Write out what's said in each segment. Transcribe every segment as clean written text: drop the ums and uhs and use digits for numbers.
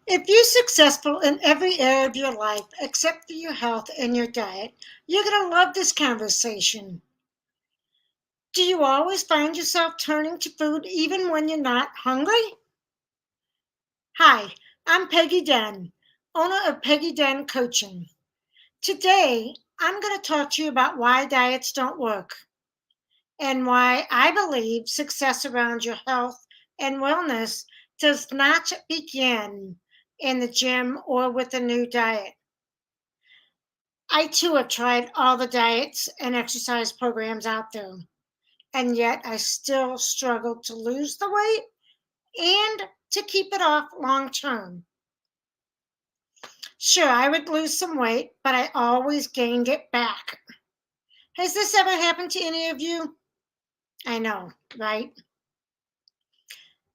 If you're successful in every area of your life except for your health and your diet, you're going to love this conversation. Do you always find yourself turning to food even when you're not hungry? Hi, I'm Peggy Den, owner of Peggy Den Coaching. Today, I'm going to talk to you about why diets don't work and why I believe success around your health and wellness does not begin in the gym or with a new diet. I too have tried all the diets and exercise programs out there, and yet I still struggle to lose the weight and to keep it off long term. Sure, I would lose some weight, but I always gained it back. Has this ever happened to any of you? I know, right?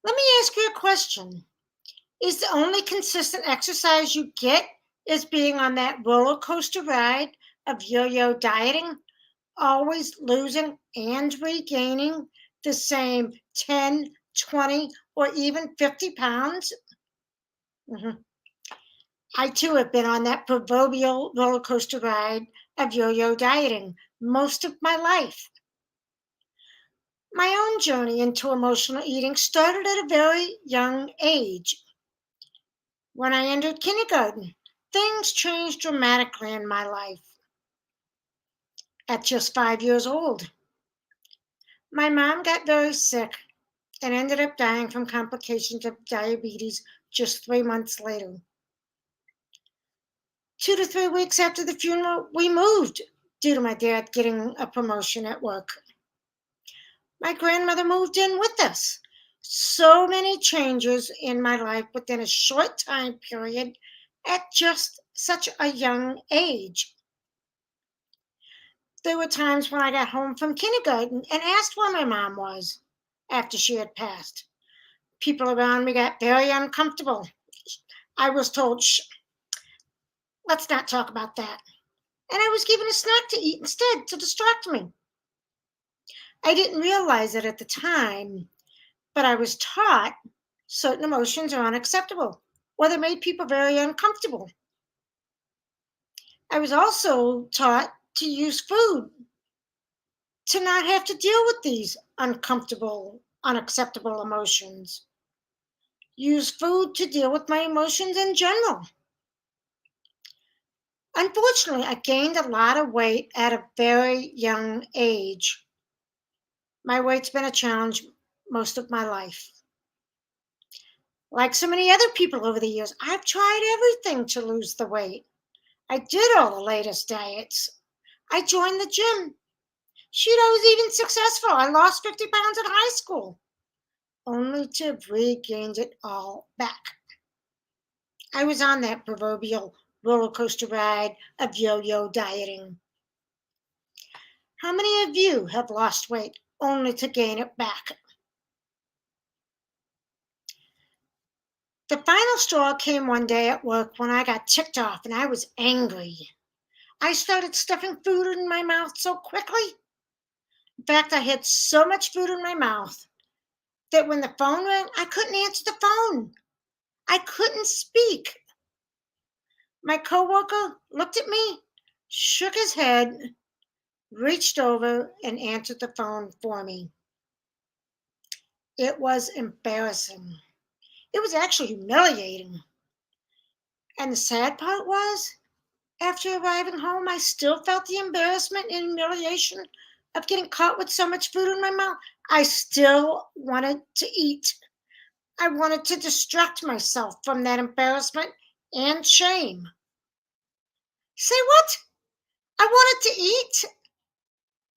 Let me ask you a question. Is the only consistent exercise you get is being on that roller coaster ride of yo yo dieting, always losing and regaining the same 10, 20, or even 50 pounds? Mhm. I too have been on that proverbial roller coaster ride of yo yo dieting most of my life. My own journey into emotional eating started at a very young age. When I entered kindergarten, things changed dramatically in my life. At just 5 years old, my mom got very sick and ended up dying from complications of diabetes just 3 months later. 2 to 3 weeks after the funeral, we moved due to my dad getting a promotion at work. My grandmother moved in with us. So many changes in my life within a short time period at just such a young age. There were times when I got home from kindergarten and asked where my mom was after she had passed. People around me got very uncomfortable. I was told, shh, let's not talk about that. And I was given a snack to eat instead to distract me. I didn't realize it at the time, but I was taught certain emotions are unacceptable or they made people very uncomfortable. I was also taught to use food to not have to deal with these uncomfortable, unacceptable emotions. Use food to deal with my emotions in general. Unfortunately, I gained a lot of weight at a very young age. My weight's been a challenge most of my life. Like so many other people over the years, I've tried everything to lose the weight. I did all the latest diets. I joined the gym. Shoot, I was even successful. I lost 50 pounds in high school, only to have regained it all back. I was on that proverbial roller coaster ride of yo yo dieting. How many of you have lost weight only to gain it back? The final straw came one day at work when I got ticked off and I was angry. I started stuffing food in my mouth so quickly. In fact, I had so much food in my mouth that when the phone rang, I couldn't answer the phone. I couldn't speak. My coworker looked at me, shook his head, reached over, and answered the phone for me. It was embarrassing. It was actually humiliating. And the sad part was, after arriving home, I still felt the embarrassment and humiliation of getting caught with so much food in my mouth. I still wanted to eat. I wanted to distract myself from that embarrassment and shame. Say what? I wanted to eat?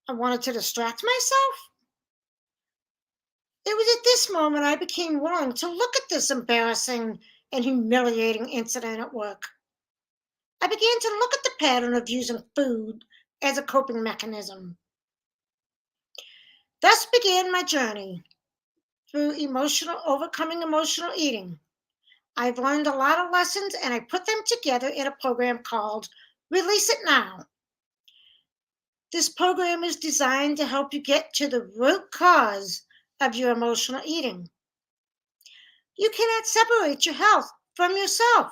I wanted to distract myself? It was at this moment I became willing to look at this embarrassing and humiliating incident at work. I began to look at the pattern of using food as a coping mechanism. Thus began my journey through overcoming emotional eating. I've learned a lot of lessons and I put them together in a program called Release It Now. This program is designed to help you get to the root cause of your emotional eating. You cannot separate your health from yourself.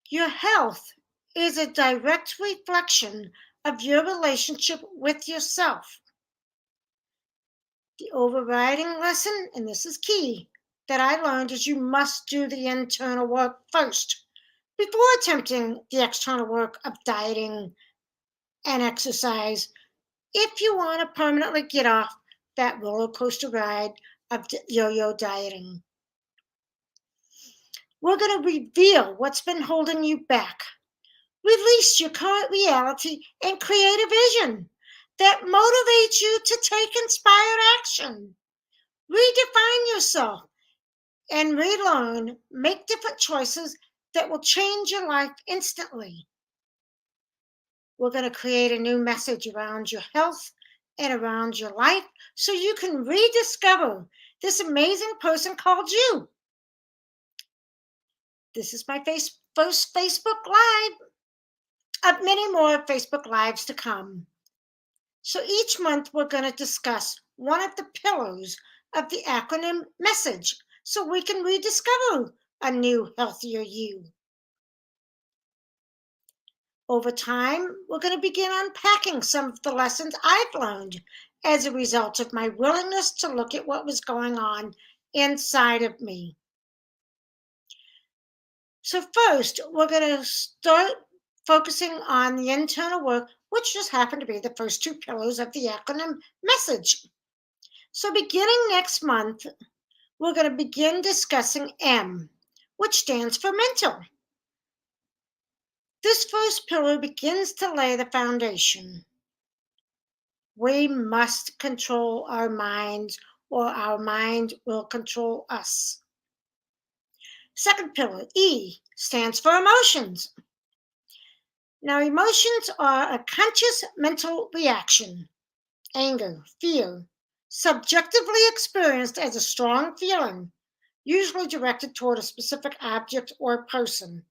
Your health is a direct reflection of your relationship with yourself. The overriding lesson, and this is key, that I learned is you must do the internal work first before attempting the external work of dieting and exercise if you want to permanently get off that roller coaster ride of yo-yo dieting. We're going to reveal what's been holding you back. Release your current reality and create a vision that motivates you to take inspired action. Redefine yourself and relearn, make different choices that will change your life instantly. We're going to create a new message around your health and around your life so you can rediscover this amazing person called you. This is my first Facebook Live, of many more Facebook Lives to come. So each month we're going to discuss one of the pillars of the acronym message so we can rediscover a new, healthier you. Over time, we're going to begin unpacking some of the lessons I've learned as a result of my willingness to look at what was going on inside of me. So first, we're going to start focusing on the internal work, which just happened to be the first two pillars of the acronym message. So beginning next month, we're going to begin discussing M, which stands for mental. This first pillar begins to lay the foundation. We must control our minds, or our mind will control us. Second pillar, E, stands for emotions. Now, emotions are a conscious mental reaction, anger, fear, subjectively experienced as a strong feeling, usually directed toward a specific object or person.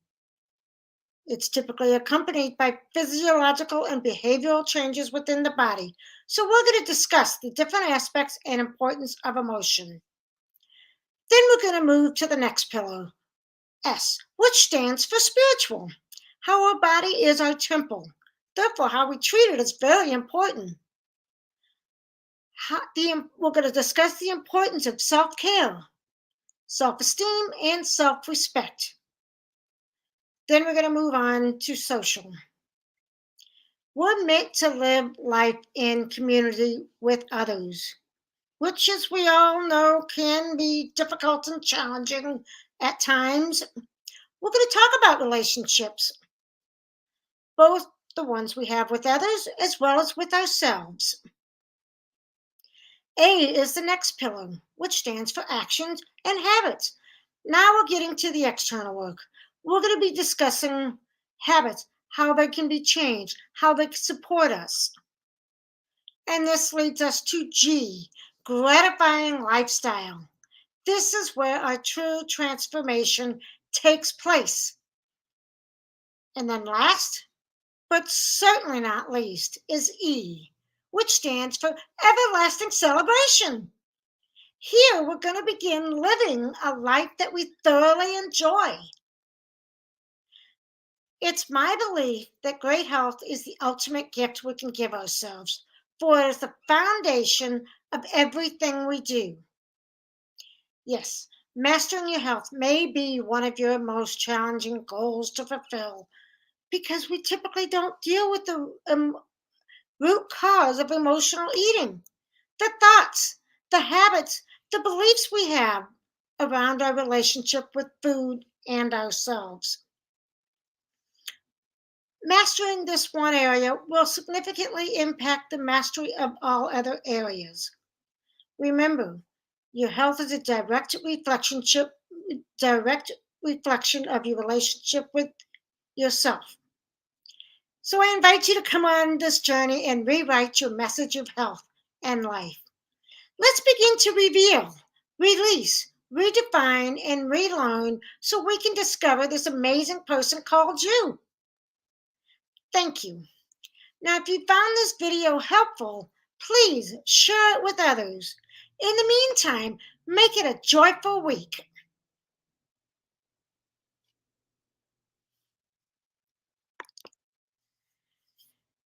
It's typically accompanied by physiological and behavioral changes within the body. So we're going to discuss the different aspects and importance of emotion. Then we're going to move to the next pillar, S, which stands for spiritual. How our body is our temple. Therefore, how we treat it is very important. We're going to discuss the importance of self-care, self-esteem, and self-respect. Then we're going to move on to social. We're meant to live life in community with others, which, as we all know, can be difficult and challenging at times. We're going to talk about relationships, both the ones we have with others as well as with ourselves. A is the next pillar, which stands for actions and habits. Now we're getting to the external work. We're going to be discussing habits, how they can be changed, how they can support us. And this leads us to G, gratifying lifestyle. This is where our true transformation takes place. And then last, but certainly not least, is E, which stands for everlasting celebration. Here we're going to begin living a life that we thoroughly enjoy. It's my belief that great health is the ultimate gift we can give ourselves, for it is the foundation of everything we do. Yes, mastering your health may be one of your most challenging goals to fulfill because we typically don't deal with the root cause of emotional eating, the thoughts, the habits, the beliefs we have around our relationship with food and ourselves. Mastering this one area will significantly impact the mastery of all other areas. Remember, your health is a direct reflection of your relationship with yourself. So I invite you to come on this journey and rewrite your message of health and life. Let's begin to reveal, release, redefine, and relearn so we can discover this amazing person called you. Thank you. Now, if you found this video helpful, please share it with others. In the meantime, make it a joyful week.